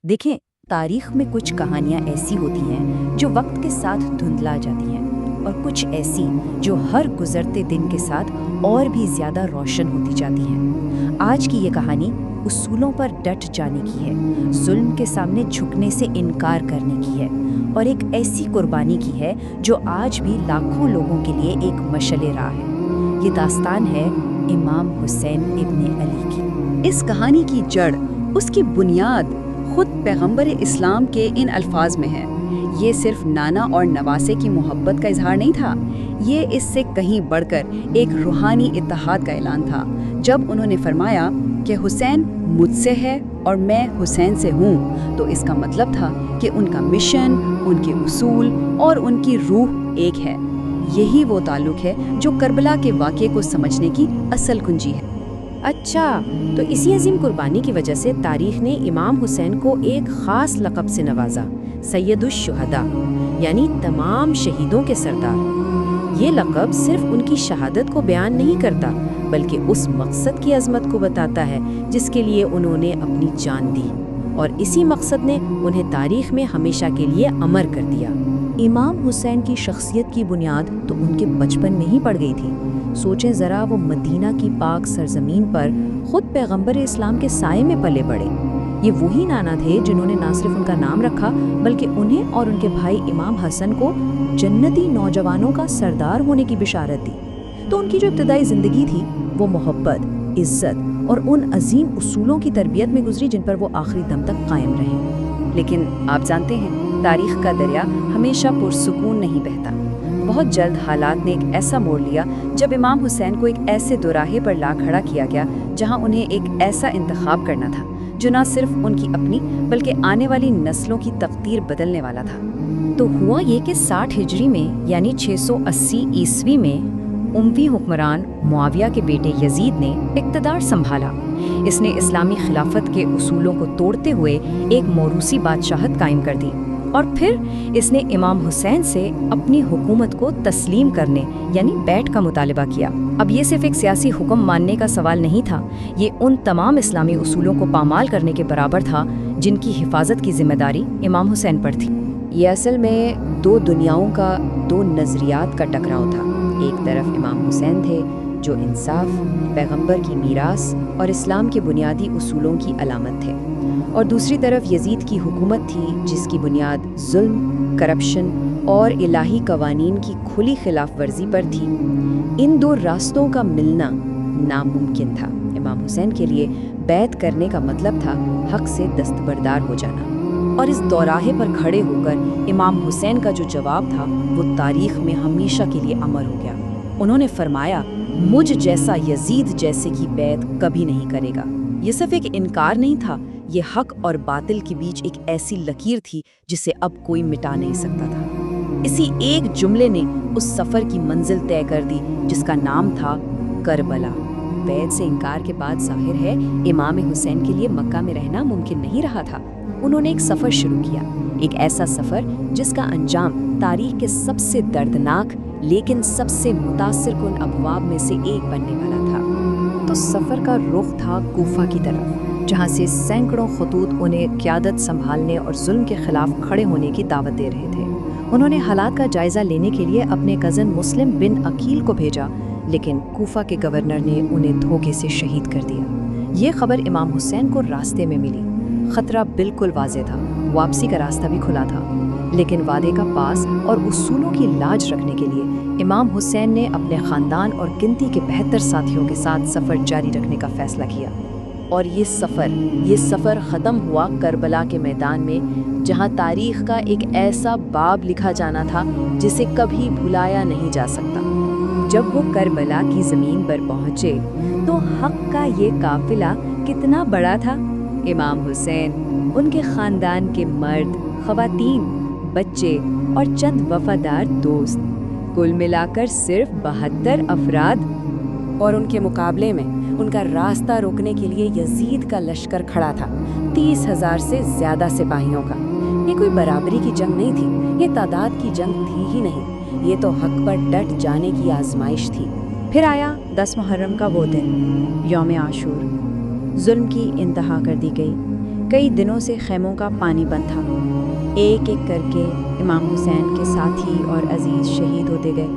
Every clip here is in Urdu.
دیکھیں، تاریخ میں کچھ کہانیاں ایسی ہوتی ہیں جو وقت کے ساتھ دھندلا جاتی ہیں، اور کچھ ایسی جو ہر گزرتے دن کے ساتھ اور بھی زیادہ روشن ہوتی جاتی ہیں۔ آج کی یہ کہانی اصولوں پر ڈٹ جانے کی ہے، ظلم کے سامنے جھکنے سے انکار کرنے کی ہے، اور ایک ایسی قربانی کی ہے جو آج بھی لاکھوں لوگوں کے لیے ایک مشعل راہ ہے۔ یہ داستان ہے امام حسین ابن علی کی۔ اس کہانی کی جڑ، اس کی بنیاد خود پیغمبر اسلام کے ان الفاظ میں ہے۔ یہ صرف نانا اور نواسے کی محبت کا اظہار نہیں تھا، یہ اس سے کہیں بڑھ کر ایک روحانی اتحاد کا اعلان تھا۔ جب انہوں نے فرمایا کہ حسین مجھ سے ہے اور میں حسین سے ہوں، تو اس کا مطلب تھا کہ ان کا مشن، ان کے اصول اور ان کی روح ایک ہے۔ یہی وہ تعلق ہے جو کربلا کے واقعے کو سمجھنے کی اصل کنجی ہے۔ اچھا، تو اسی عظیم قربانی کی وجہ سے تاریخ نے امام حسین کو ایک خاص لقب سے نوازا، سید الشہداء، یعنی تمام شہیدوں کے سردار۔ یہ لقب صرف ان کی شہادت کو بیان نہیں کرتا، بلکہ اس مقصد کی عظمت کو بتاتا ہے جس کے لیے انہوں نے اپنی جان دی، اور اسی مقصد نے انہیں تاریخ میں ہمیشہ کے لیے امر کر دیا۔ امام حسین کی شخصیت کی بنیاد تو ان کے بچپن میں ہی پڑ گئی تھی۔ سوچیں ذرا، وہ مدینہ کی پاک سرزمین پر خود پیغمبر اسلام کے سائے میں پلے بڑھے۔ یہ وہی نانا تھے جنہوں نے نہ صرف ان کا نام رکھا، بلکہ انہیں اور ان کے بھائی امام حسن کو جنتی نوجوانوں کا سردار ہونے کی بشارت دی۔ تو ان کی جو ابتدائی زندگی تھی وہ محبت، عزت اور ان عظیم اصولوں کی تربیت میں گزری جن پر وہ آخری دم تک قائم رہے۔ لیکن آپ جانتے ہیں، تاریخ کا دریا ہمیشہ پرسکون نہیں بہتا۔ بہت جلد حالات نے ایک ایسا موڑ لیا جب امام حسین کو ایک ایسے دوراہے پر لا کھڑا کیا گیا جہاں انہیں ایک ایسا انتخاب کرنا تھا جو نہ صرف ان کی اپنی بلکہ آنے والی نسلوں کی تقدیر بدلنے والا تھا۔ تو ہوا یہ کہ 60 ہجری میں یعنی 680 عیسوی میں اموی حکمران معاویہ کے بیٹے یزید نے اقتدار سنبھالا۔ اس نے اسلامی خلافت کے اصولوں کو توڑتے ہوئے ایک موروثی بادشاہت قائم کر دی، اور پھر اس نے امام حسین سے اپنی حکومت کو تسلیم کرنے یعنی بیعت کا مطالبہ کیا۔ اب یہ صرف ایک سیاسی حکم ماننے کا سوال نہیں تھا، یہ ان تمام اسلامی اصولوں کو پامال کرنے کے برابر تھا جن کی حفاظت کی ذمہ داری امام حسین پر تھی۔ یہ اصل میں دو دنیاؤں کا، دو نظریات کا ٹکراؤ تھا۔ ایک طرف امام حسین تھے جو انصاف، پیغمبر کی میراث اور اسلام کے بنیادی اصولوں کی علامت تھے، اور دوسری طرف یزید کی حکومت تھی جس کی بنیاد ظلم، کرپشن اور الہی قوانین کی کھلی خلاف ورزی پر تھی۔ ان دو راستوں کا ملنا ناممکن تھا۔ امام حسین کے لیے بیعت کرنے کا مطلب تھا حق سے دستبردار ہو جانا، اور اس دوراہے پر کھڑے ہو کر امام حسین کا جو جواب تھا وہ تاریخ میں ہمیشہ کے لیے امر ہو گیا۔ انہوں نے فرمایا، مجھ جیسا یزید جیسے کی بیعت کبھی نہیں کرے گا۔ یہ صرف ایک انکار نہیں تھا، یہ حق اور باطل کے بیچ ایک ایسی لکیر تھی جسے اب کوئی مٹا نہیں سکتا تھا۔ اسی ایک جملے نے اس سفر کی منزل طے کر دی جس کا نام تھا کربلا۔ بیعت سے انکار کے بعد ظاہر ہے امام حسین کے لیے مکہ میں رہنا ممکن نہیں رہا تھا۔ انہوں نے ایک سفر شروع کیا، ایک ایسا سفر جس کا انجام تاریخ کے سب سے دردناک لیکن سب سے متاثر کن ابواب میں سے ایک بننے والا تھا۔ تو سفر کا رخ تھا کوفہ کی طرف، جہاں سے سینکڑوں خطوط انہیں قیادت سنبھالنے اور ظلم کے خلاف کھڑے ہونے کی دعوت دے رہے تھے۔ انہوں نے حالات کا جائزہ لینے کے لیے اپنے کزن مسلم بن عقیل کو بھیجا، لیکن کوفہ کے گورنر نے انہیں دھوکے سے شہید کر دیا۔ یہ خبر امام حسین کو راستے میں ملی۔ خطرہ بالکل واضح تھا، واپسی کا راستہ بھی کھلا تھا، لیکن وعدے کا پاس اور اصولوں کی لاج رکھنے کے لیے امام حسین نے اپنے خاندان اور گنتی کے 72 ساتھیوں کے ساتھ سفر جاری رکھنے کا فیصلہ کیا۔ اور یہ سفر ختم ہوا کربلا کے میدان میں، جہاں تاریخ کا ایک ایسا باب لکھا جانا تھا جسے کبھی بھلایا نہیں جا سکتا۔ جب وہ کربلا کی زمین پر پہنچے تو حق کا یہ قافلہ کتنا بڑا تھا۔ امام حسین، ان کے خاندان کے مرد، خواتین، بچے اور چند وفادار دوست، کل ملا کر صرف 72 افراد، اور ان کے مقابلے میں ان کا راستہ روکنے کے لیے یزید کا لشکر کھڑا تھا، 30,000 سے زیادہ سپاہیوں کا۔ یہ کوئی برابری کی جنگ نہیں تھی، یہ تعداد کی جنگ تھی ہی نہیں، یہ تو حق پر ڈٹ جانے کی آزمائش تھی۔ پھر آیا 10 محرم کا وہ دن، یوم عاشور۔ ظلم کی انتہا کر دی گئی، کئی دنوں سے خیموں کا پانی بند تھا۔ ایک ایک کر کے امام حسین کے ساتھی اور عزیز شہید ہوتے گئے۔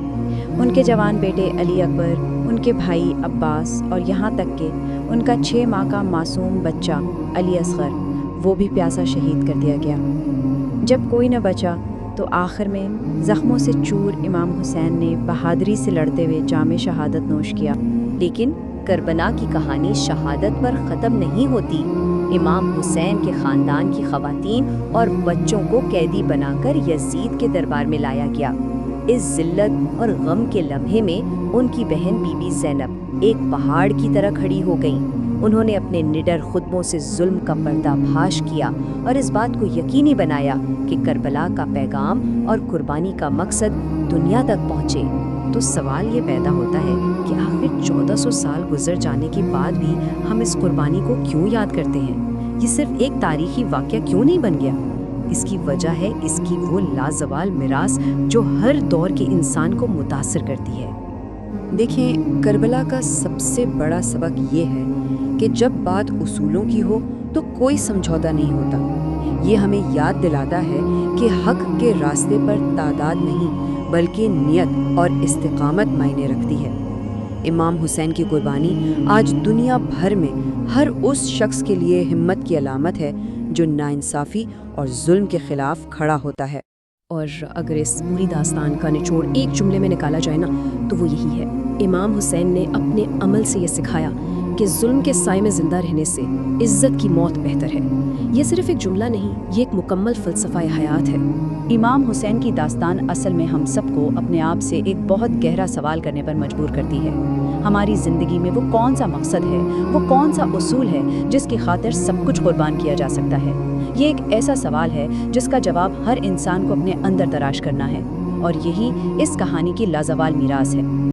ان کے جوان بیٹے علی اکبر، ان کے بھائی عباس اور یہاں تک کہ ان کا 6 ماہ کا معصوم بچہ علی اصغر، وہ بھی پیاسا شہید کر دیا گیا۔ جب کوئی نہ بچا تو آخر میں زخموں سے چور امام حسین نے بہادری سے لڑتے ہوئے جام شہادت نوش کیا۔ لیکن کربلا کی کہانی شہادت پر ختم نہیں ہوتی۔ امام حسین کے خاندان کی خواتین اور بچوں کو قیدی بنا کر یزید کے دربار میں لایا گیا۔ اس ذلت اور غم کے لمحے میں ان کی بہن بی بی زینب ایک پہاڑ کی طرح کھڑی ہو گئیں۔ انہوں نے اپنے نڈر خطبوں سے ظلم کا پردہ فاش کیا اور اس بات کو یقینی بنایا کہ کربلا کا پیغام اور قربانی کا مقصد دنیا تک پہنچے۔ تو سوال یہ پیدا ہوتا ہے کہ آخر 1400 سال گزر جانے کے بعد بھی ہم اس قربانی کو کیوں یاد کرتے ہیں؟ یہ صرف ایک تاریخی واقعہ کیوں نہیں بن گیا؟ اس کی وجہ ہے اس کی وہ لازوال میراث جو ہر دور کے انسان کو متاثر کرتی ہے۔ دیکھیں، کربلا کا سب سے بڑا سبق یہ ہے کہ جب بات اصولوں کی ہو تو کوئی سمجھوتا نہیں ہوتا۔ یہ ہمیں یاد دلاتا ہے کہ حق کے راستے پر تعداد نہیں بلکہ نیت اور استقامت معنی رکھتی ہے۔ امام حسین کی قربانی آج دنیا بھر میں ہر اس شخص کے لیے ہمت کی علامت ہے جو ناانصافی اور ظلم کے خلاف کھڑا ہوتا ہے۔ اور اگر اس پوری داستان کا نچوڑ ایک جملے میں نکالا جائے نا تو وہ یہی ہے: امام حسین نے اپنے عمل سے یہ سکھایا کہ ظلم کے سائے میں زندہ رہنے سے عزت کی موت بہتر ہے۔ یہ صرف ایک جملہ نہیں، یہ ایک مکمل فلسفہ حیات ہے۔ امام حسین کی داستان اصل میں ہم سب کو اپنے آپ سے ایک بہت گہرا سوال کرنے پر مجبور کرتی ہے۔ ہماری زندگی میں وہ کون سا مقصد ہے، وہ کون سا اصول ہے جس کی خاطر سب کچھ قربان کیا جا سکتا ہے؟ یہ ایک ایسا سوال ہے جس کا جواب ہر انسان کو اپنے اندر تلاش کرنا ہے، اور یہی اس کہانی کی لازوال میراث ہے۔